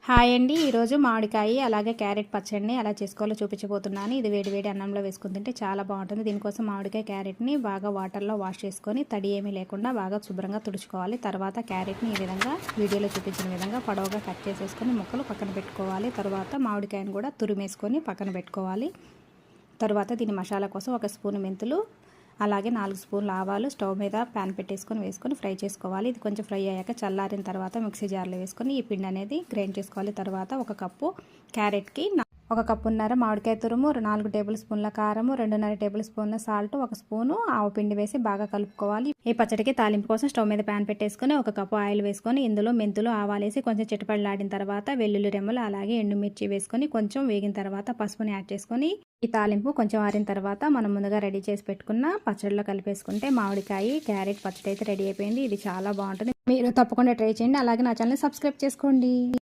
Hi అండి. ఈరోజు మామిడికాయ అలాగే క్యారెట్ పచ్చడిని ఎలా చేసుకోవాలో చూపించబోతున్నాను. ఇది వేడి వేడి అన్నంలో వేసుకుని తింటే చాలా బాగుంటుంది. దీనికోసం మామిడికాయ క్యారెట్ని బాగా వాటర్లో వాష్ చేసుకొని తడి ఏమీ లేకుండా బాగా శుభ్రంగా తుడుచుకోవాలి. తర్వాత క్యారెట్ని ఈ విధంగా వీడియోలో చూపించిన విధంగా పొడవుగా కట్ చేసేసుకొని ముక్కలు పక్కన పెట్టుకోవాలి. తర్వాత మామిడికాయను కూడా తురిమేసుకొని పక్కన పెట్టుకోవాలి. తర్వాత దీని మసాలా కోసం 1 స్పూన్ మెంతులు అలాగే 4 స్పూన్ల ఆవాలు స్టవ్ మీద ప్యాన్ పెట్టేసుకొని వేసుకొని ఫ్రై చేసుకోవాలి. ఇది కొంచెం ఫ్రై అయ్యాక చల్లారిన తర్వాత మిక్సీ జార్లో వేసుకొని ఈ పిండి అనేది గ్రైండ్ చేసుకోవాలి. తర్వాత 1 కప్పు క్యారెట్కి 1 కప్పున్నర మామిడికాయ తురుము, 4 టేబుల్ స్పూన్ల కారము, 2.5 టేబుల్ స్పూన్ల సాల్ట్, 1 స్పూను ఆవు పిండి వేసి బాగా కలుపుకోవాలి. ఈ పచ్చడికి తాలింపు కోసం స్టవ్ మీద ప్యాన్ పెట్టేసుకొని 1 కప్పు ఆయిల్ వేసుకొని ఇందులో మెంతులు ఆవాలేసి కొంచెం చిటపడలాడిన తర్వాత వెల్లుల్లి రెమ్మలు అలాగే ఎండుమిర్చి వేసుకొని కొంచెం వేగిన తర్వాత పసుపుని యాడ్ చేసుకొని ఈ తాలింపు కొంచెం ఆరిన తర్వాత మనం ముందుగా రెడీ చేసి పెట్టుకున్న పచ్చడిలో కలిపేసుకుంటే మామిడికాయ క్యారెట్ పచ్చడి అయితే రెడీ అయిపోయింది. ఇది చాలా బాగుంటుంది. మీరు తప్పకుండా ట్రై చేయండి. అలాగే నా ఛానల్ సబ్స్క్రైబ్ చేసుకోండి.